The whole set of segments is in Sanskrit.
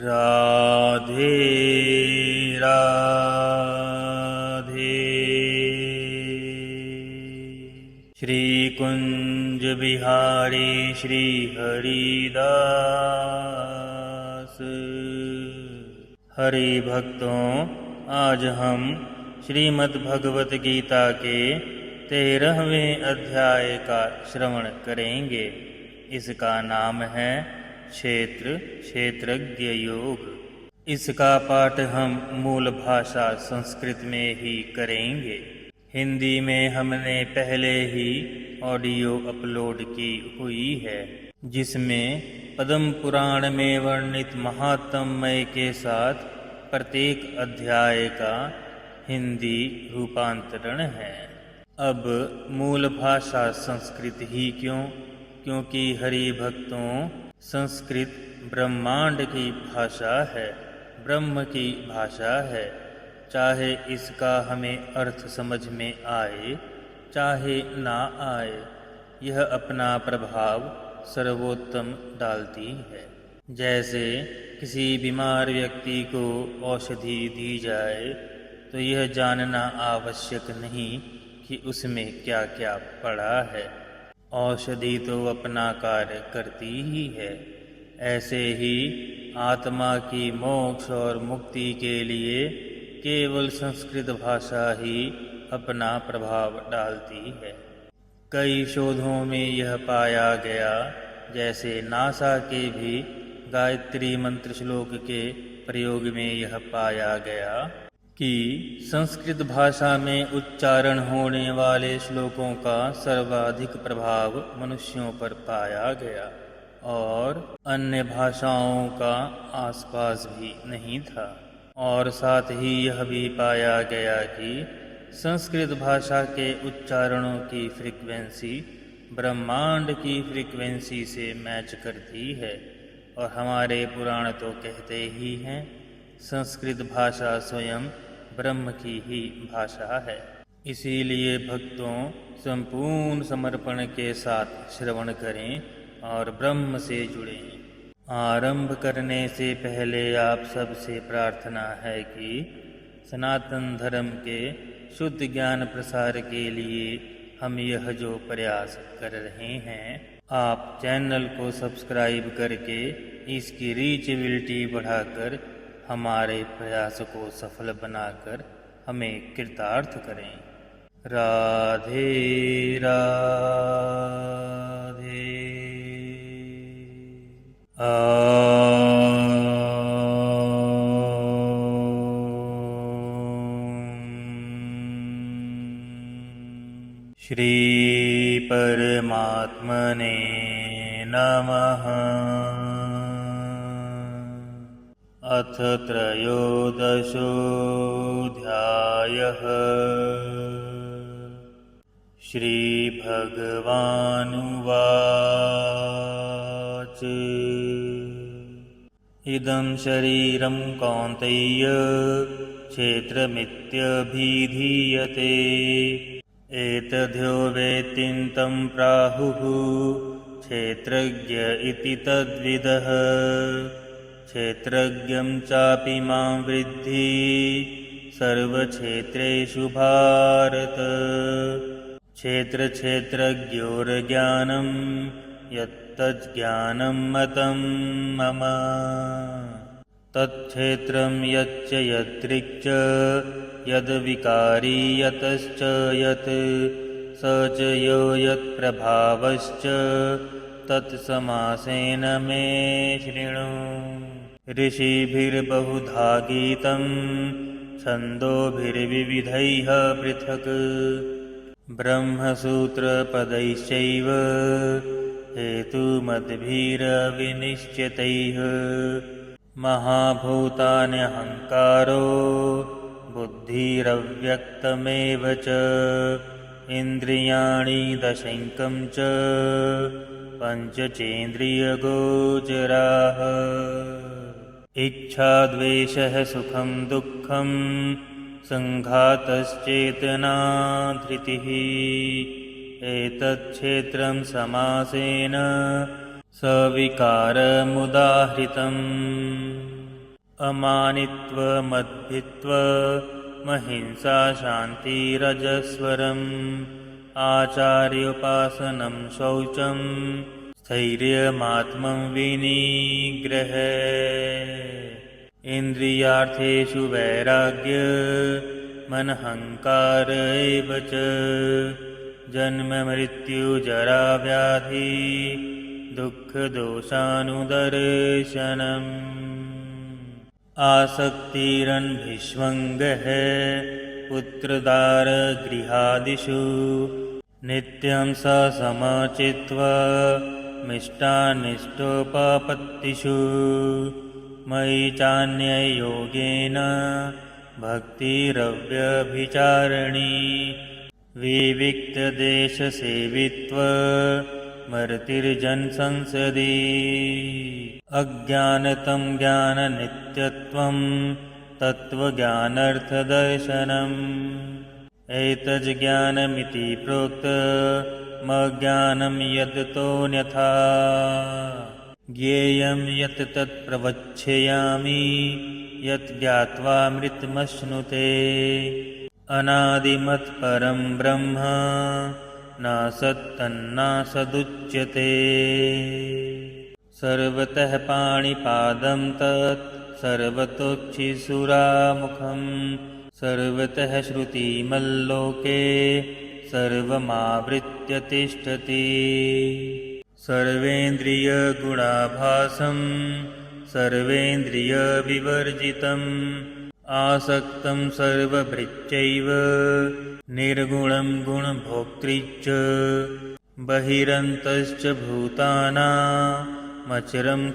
राधे राधे। श्री कुंज बिहारी श्री हरिदास। हरि भक्तों, आज हम श्रीमद् भगवत गीता के 13वें अध्याय का श्रवण करेंगे। इसका नाम है क्षेत्र क्षेत्रज्ञ योग। इसका पाठ हम मूल भाषा संस्कृत में ही करेंगे। हिंदी में हमने पहले ही ऑडियो अपलोड की हुई है, जिसमें पद्म पुराण में वर्णित महात्म्य के साथ प्रत्येक अध्याय का हिंदी रूपांतरण है। अब मूल भाषा संस्कृत ही क्यों? क्योंकि हरि भक्तों, संस्कृत ब्रह्मांड की भाषा है, ब्रह्म की भाषा है। चाहे इसका हमें अर्थ समझ में आए चाहे ना आए, यह अपना प्रभाव सर्वोत्तम डालती है। जैसे किसी बीमार व्यक्ति को औषधि दी जाए तो यह जानना आवश्यक नहीं कि उसमें क्या क्या पड़ा है, औषधि तो अपना कार्य करती ही है। ऐसे ही आत्मा की मोक्ष और मुक्ति के लिए केवल संस्कृत भाषा ही अपना प्रभाव डालती है। कई शोधों में यह पाया गया, जैसे नासा के भी गायत्री मंत्र श्लोक के प्रयोग में यह पाया गया कि संस्कृत भाषा में उच्चारण होने वाले श्लोकों का सर्वाधिक प्रभाव मनुष्यों पर पाया गया और अन्य भाषाओं का आसपास भी नहीं था। और साथ ही यह भी पाया गया कि संस्कृत भाषा के उच्चारणों की फ्रीक्वेंसी ब्रह्मांड की फ्रीक्वेंसी से मैच करती है। और हमारे पुराण तो कहते ही हैं, संस्कृत भाषा स्वयं ब्रह्म की ही भाषा है। इसीलिए भक्तों, संपूर्ण समर्पण के साथ श्रवण करें और ब्रह्म से जुड़ें। आरंभ करने से पहले आप सबसे प्रार्थना है कि सनातन धर्म के शुद्ध ज्ञान प्रसार के लिए हम यह जो प्रयास कर रहे हैं, आप चैनल को सब्सक्राइब करके इसकी रीचेबिलिटी बढ़ाकर हमारे प्रयास को सफल बनाकर हमें कृतार्थ करें। राधे राधे। श्री परमात्मने नमः। अथ त्रयोदशोऽध्यायः। श्रीभगवानुवाच। इदं शरीरं कौन्तेय क्षेत्रमित्यभिधीयते। एतद्यो वेत्तिं प्राहुः क्षेत्रज्ञ इति तद्विदः। क्षेत्रज्ञं चापि मां विद्धि सर्वक्षेत्रेषु भारत। क्षेत्रक्षेत्रज्ञोर्ज्ञानं यत्तज्ज्ञानं मतं मम। तत्क्षेत्रं यच्च यदृक् यद्विकारी यतश्च यत् स च यो यत्प्रभावश्च तत्समासेन मे शृणु। ऋषिभिर्बहुधा गीतं छन्दोभिर्विविधैः पृथक्। ब्रह्मसूत्रपदैश्चैव हेतुमद्भिर्विनिश्चितैः। महाभूतान्यहङ्कारो बुद्धिरव्यक्तमेव च। इन्द्रियाणि दशैकं च पञ्चचेन्द्रियगोचराः। इच्छा द्वेषः सुखं दुःखं संघातश्चेतना धृतिः। एतच्छेत्रं समासेन सविकारमुदाहृतम्। अमानित्वमद्भित्वमहिंसा शान्तिरजस्वरम् आचार्योपासनं शौचं स्थैर्यमात्मं विनिग्रह इन्द्रियार्थेषु वैराग्यमनहङ्कार एव च जन्ममृत्युजराव्याधि दुःखदोषानुदर्शनम् आसक्तिरन्भिष्वङ्गः पुत्रदारगृहादिषु नित्यं स समचित्वमिष्टानिष्टोपपत्तिषु मयि चान्ययोगेन भक्तिरव्यभिचारिणी विविक्तदेशसेवित्वमर्तिर्जनसंसदि अज्ञानतं ज्ञाननित्यत्वं तत्त्वज्ञानार्थदर्शनम् एतज्ज्ञानमिति प्रोक्तमज्ञानं यद्तोऽन्यथा ज्ञेयं यत् तत् प्रवक्ष्यामि यत् ज्ञात्वामृतमश्नुते अनादिमत्परं ब्रह्म न सत्तन्नासदुच्यते सर्वतः पाणिपादं तत् सर्वतोक्षिसुरामुखं सर्वतः श्रुतिमल्लोके सर्वमावृत्य तिष्ठति सर्वेन्द्रियगुणाभासं सर्वेन्द्रियविवर्जितम् आसक्तं सर्वभृच्चैव निर्गुणं गुणभोक्तृ बहिरन्तश्च भूतानामचरं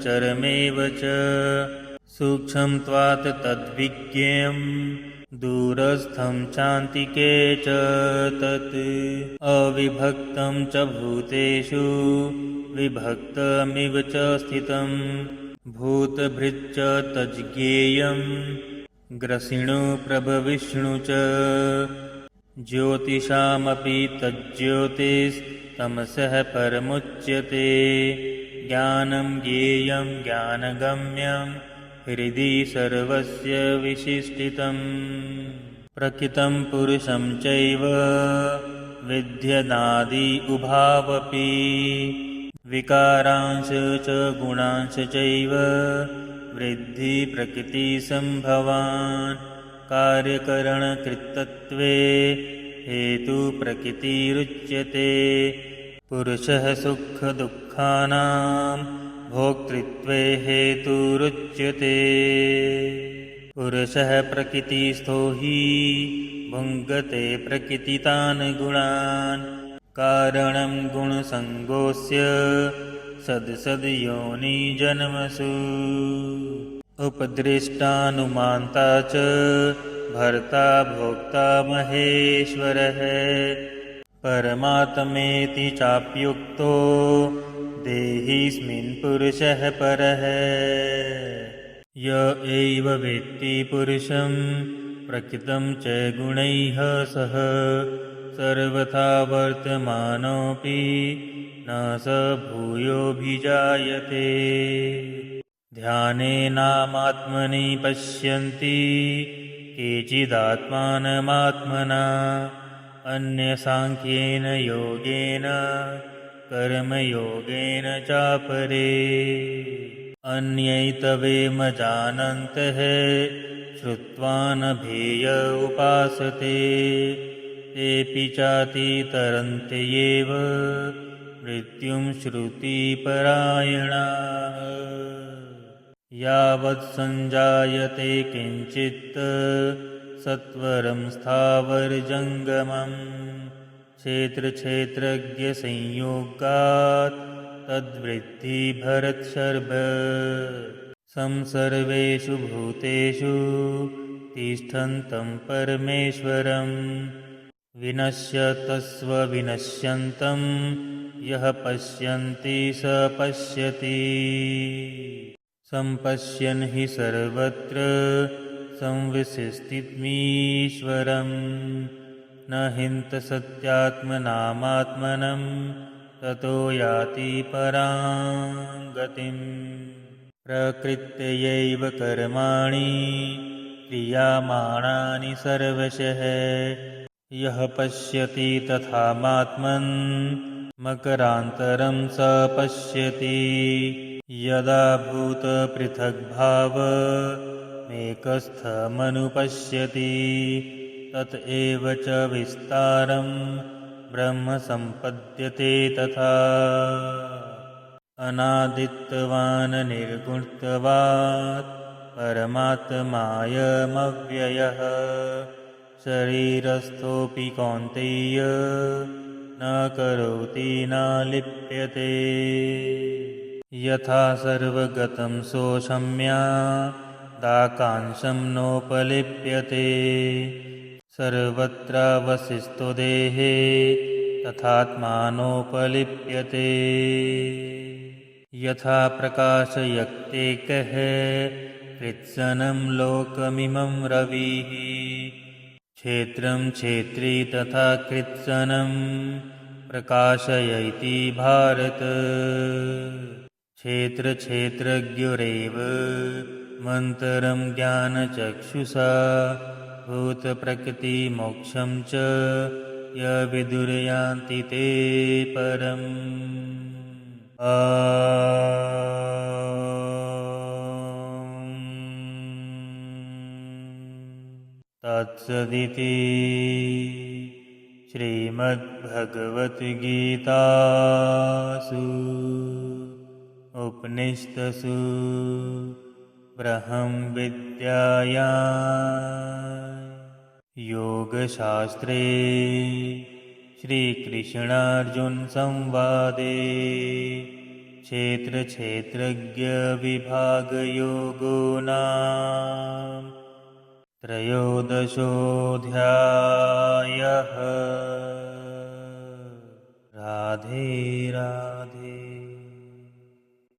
चरमेव च सूक्ष्मं त्वात् तद्विज्ञेयं दूरस्थं चान्तिके च तत् अविभक्तं च भूतेषु विभक्तमिव च स्थितं भूतभृच्च तज्ज्ञेयं ग्रसिणो प्रभविष्णु च ज्योतिषामपि तज्ज्योतिस्तमसः परमुच्यते ज्ञानं ज्ञेयं ज्ञानगम्यं हृदि सर्वस्य विशिष्टितम् प्रकृतं पुरुषं चैव विद्यनादि उभावपि विकारांश च गुणांश चैव वृद्धि प्रकृतिसम्भवान् कार्यकरणकृत्तत्वे हेतुप्रकृतिरुच्यते पुरुषः सुखदुःखानां भोक्तृत्वे हेतुरुच्यते पुरुषः प्रकृतिस्थो हि भुङ्गते प्रकृतितान् गुणान् कारणं गुणसङ्गोऽस्य सद्योनिजन्मसु उपदृष्टानुमान्ता च भर्ता भोक्ता महेश्वरः परमात्मेति चाप्युक्तो देहिस्मिन् पुरुषः परः य एव वेत्ति पुरुषं प्रकृतं च गुणैः सह सर्वथा वर्तमानोऽपि न स भूयोऽभिजायते ध्यानेनात्मनि पश्यन्ति केचिदात्मानमात्मना अन्यसाङ्ख्येन योगेन कर्मयोगेन चापरे अन्यैतवेम जानन्तः श्रुत्वा न भेय उपासते तेऽपि चातितरन्त्येव मृत्युं श्रुतिपरायणाः यावत् सञ्जायते किञ्चित् सत्वरं स्थावरजङ्गमं क्षेत्रक्षेत्रज्ञसंयोगात् तद्वृद्धि भरतशर्व सर्वेषु भूतेषु तिष्ठन्तं परमेश्वरं विनश्यतस्व विनश्यन्तं यः पश्यन्ति स पश्यति सम्पश्यन् हि सर्वत्र संविशिष्टिमीश्वरं न हिंसत्यात्मनामात्मनं ततो याति परां गतिम् प्रकृत्यैव कर्माणि क्रियमाणानि सर्वशः यः पश्यति तथात्मन् मकरान्तरं स पश्यति यदा भूतपृथग्भावमेकस्थमनुपश्यति तत एव च विस्तारं ब्रह्म सम्पद्यते तथा अनादित्वान् निर्गुणत्वात् परमात्मायमव्ययः शरीरस्थोऽपि कौन्तेय न करोति न लिप्यते यथा सर्वगतं सोऽशम्यादाकांशं नोपलिप्यते सर्वत्रावशिष्टो देहे तथात्मानोपलिप्यते यथा प्रकाशयत्येकः कृत्स्नं लोकमिमं रविः क्षेत्रं क्षेत्री तथा कृत्स्नं प्रकाशयति भारत क्षेत्रक्षेत्रज्ञोरेव मन्तरं ज्ञानचक्षुषा भूतप्रकृतिमोक्षं च य विदुर्यान्ति ते परम् तत्सदिति श्रीमद्भगवद्गीतासु उपनिषत्सु ब्रह्मविद्यायां योगशास्त्रे श्रीकृष्णार्जुनसंवादे क्षेत्रक्षेत्रज्ञविभागयोगो नाम त्रयोदशोऽध्यायः। राधे राधे।